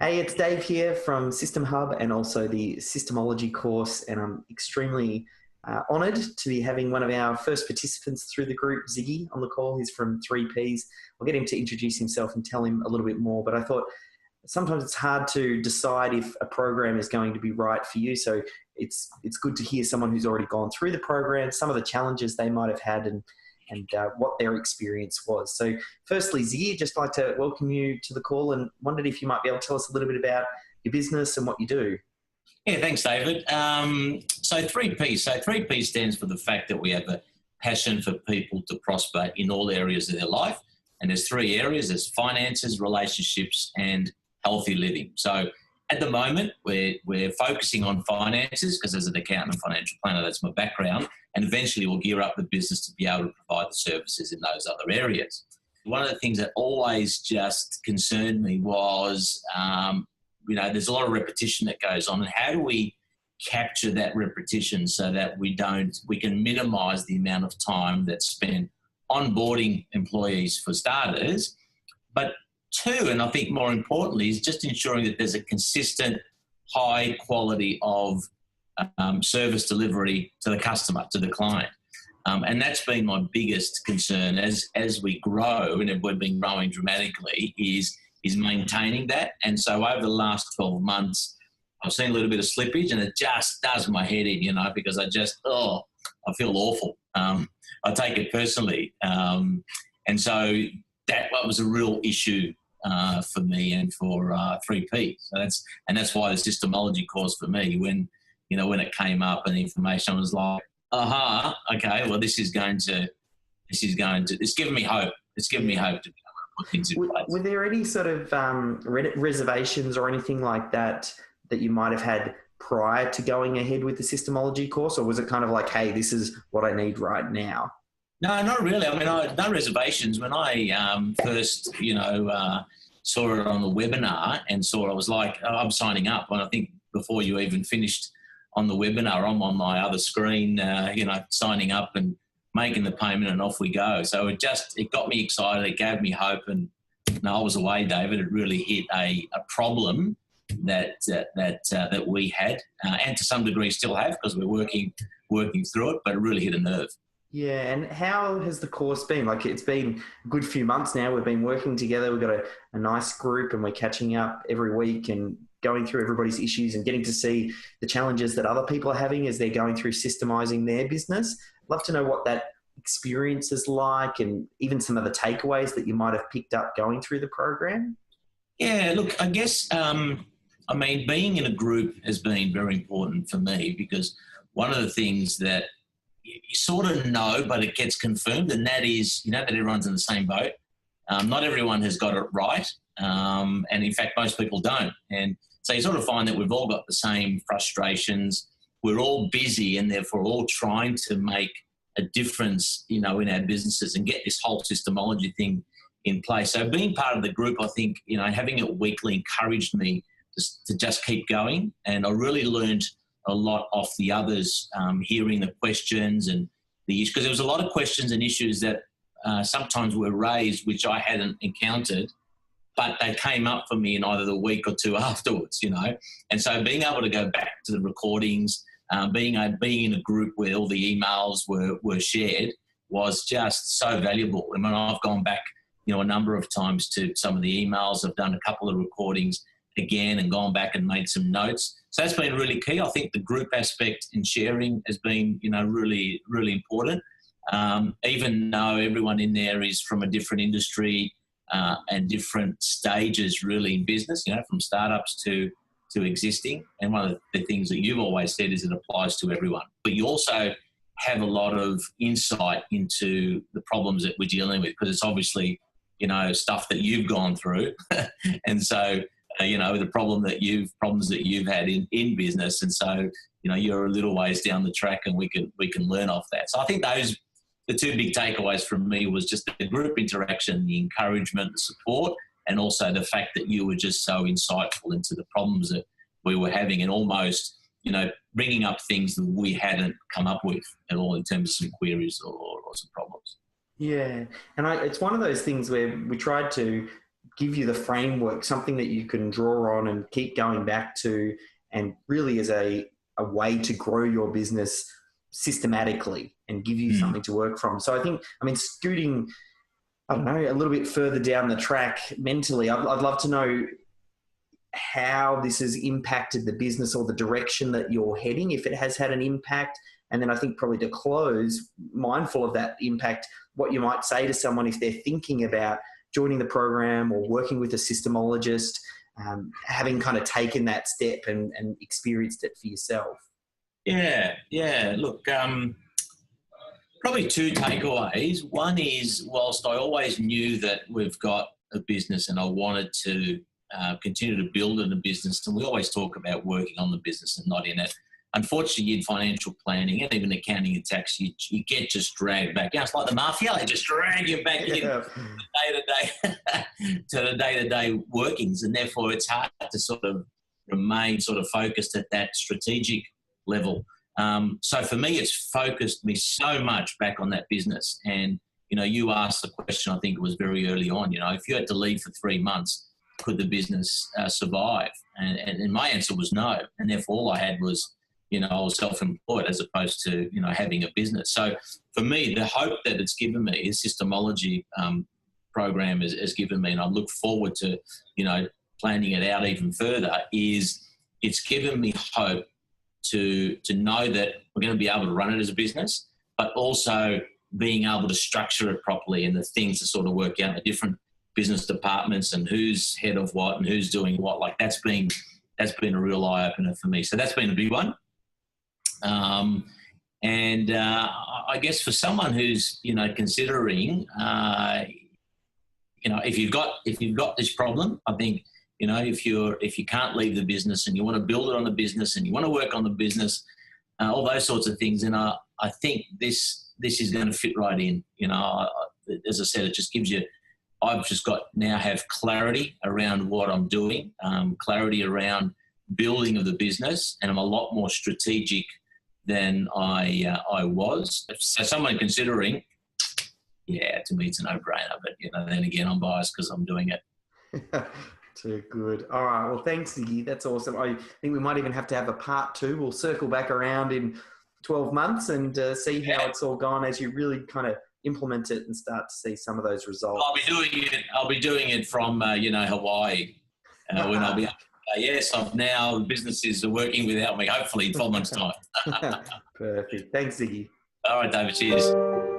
Hey, it's Dave here from System Hub and also the Systemology course, and I'm extremely honoured to be having one of our first participants through the group, Ziggy, on the call. He's from 3Ps. I'll get him to introduce himself and tell him a little bit more, but I thought sometimes it's hard to decide if a program is going to be right for you, so it's good to hear someone who's already gone through the program, some of the challenges they might have had, and what their experience was. So firstly, Ziggy, just like to welcome you to the call and wondered if you might be able to tell us a little bit about your business and what you do. Yeah, thanks, David. So 3P. So 3P stands for the fact that we have a passion for people to prosper in all areas of their life. And there's three areas: there's finances, relationships, and healthy living. So at the moment, we're focusing on finances because as an accountant and financial planner, that's my background. And eventually we'll gear up the business to be able to provide the services in those other areas. One of the things that always just concerned me was, there's a lot of repetition that goes on, and how do we capture that repetition so that we can minimise the amount of time that's spent onboarding employees for starters, but two, and I think more importantly, is just ensuring that there's a consistent high quality of service delivery to the customer, to the client. And that's been my biggest concern as we grow, and we've been growing dramatically, is maintaining that. And so over the last 12 months, I've seen a little bit of slippage, and it just does my head in, because I feel awful. I take it personally. And so that was a real issue for me and for 3P. So that's why the Systemology course for me, when it came up and the information, I was like, okay, well, it's given me hope. It's given me hope to be able to put things in place. Were there any sort of reservations or anything like that you might have had prior to going ahead with the Systemology course, or was it kind of like, hey, this is what I need right now? No, not really. I mean, I had no reservations. When I first, saw it on the webinar and I was like, I'm signing up. And I think before you even finished on the webinar, I'm on my other screen, signing up and making the payment, and off we go. So it got me excited. It gave me hope. And I was away, David. It really hit a problem that we had, and to some degree still have, because we're working through it, but it really hit a nerve. Yeah, and how has the course been? Like, it's been a good few months now. We've been working together. We've got a nice group, and we're catching up every week and going through everybody's issues and getting to see the challenges that other people are having as they're going through systemizing their business. I'd love to know what that experience is like, and even some of the takeaways that you might have picked up going through the program. Yeah, look, I guess, being in a group has been very important for me, because one of the things that you sort of know, but it gets confirmed, and that is, that everyone's in the same boat. Not everyone has got it right, and in fact, most people don't. And so you sort of find that we've all got the same frustrations. We're all busy, and therefore all trying to make a difference, in our businesses and get this whole Systemology thing in place. So being part of the group, I think, having it weekly encouraged me to just keep going. And I really learned a lot off the others, hearing the questions and the issues, because there was a lot of questions and issues that sometimes were raised, which I hadn't encountered, but they came up for me in either the week or two afterwards, And so being able to go back to the recordings, being in a group where all the emails were shared was just so valuable. I mean, I've gone back, a number of times to some of the emails. I've done a couple of recordings again and gone back and made some notes. So that's been really key. I think the group aspect in sharing has been, really, really important. Even though everyone in there is from a different industry and different stages really in business, from startups to existing. And one of the things that you've always said is it applies to everyone. But you also have a lot of insight into the problems that we're dealing with, because it's obviously, stuff that you've gone through. And so, the problems that you've had in business. And so, you're a little ways down the track, and we can learn off that. So I think the two big takeaways from me was just the group interaction, the encouragement, the support, and also the fact that you were just so insightful into the problems that we were having, and almost, bringing up things that we hadn't come up with at all in terms of some queries or some problems. Yeah, and it's one of those things where we tried to give you the framework, something that you can draw on and keep going back to, and really as a way to grow your business systematically and give you something to work from. So I mean, scooting, I don't know, a little bit further down the track mentally, I'd love to know how this has impacted the business or the direction that you're heading, if it has had an impact. And then I think probably to close, mindful of that impact, what you might say to someone if they're thinking about joining the program or working with a systemologist, having kind of taken that step and experienced it for yourself. Yeah. Look, probably two takeaways. One is, whilst I always knew that we've got a business and I wanted to continue to build in a business, and we always talk about working on the business and not in it. Unfortunately, in financial planning and even accounting and tax, you get just dragged back. It's like the mafia; they just drag you back in the day-to-day workings, and therefore it's hard to sort of remain sort of focused at that strategic level. So for me, it's focused me so much back on that business. And you asked the question. I think it was very early on. If you had to leave for 3 months, could the business survive? And my answer was no. And therefore, all I had was, I was self-employed as opposed to, having a business. So for me, the hope that it's given me, the systemology program has given me, and I look forward to, planning it out even further, is it's given me hope to know that we're going to be able to run it as a business, but also being able to structure it properly and the things to sort of work out the different business departments and who's head of what and who's doing what. Like that's been a real eye-opener for me. So that's been a big one. I guess for someone who's, considering, if you've got this problem, I think, if you can't leave the business and you want to build it on the business and you want to work on the business, all those sorts of things, and I think this is going to fit right in. As I said, it just gives you. I've just have clarity around what I'm doing, clarity around building of the business, and I'm a lot more strategic than I was. So someone considering, to me it's a no-brainer. But then again, I'm biased because I'm doing it. Too good. All right. Well, thanks, Ziggy. That's awesome. I think we might even have to have a part 2. We'll circle back around in 12 months and see how it's all gone as you really kind of implement it and start to see some of those results. I'll be doing it from Hawaii when I'll be up. Yes, now businesses are working without me. Hopefully in 12 months' time. Perfect. Thanks, Ziggy. All right, David. Cheers.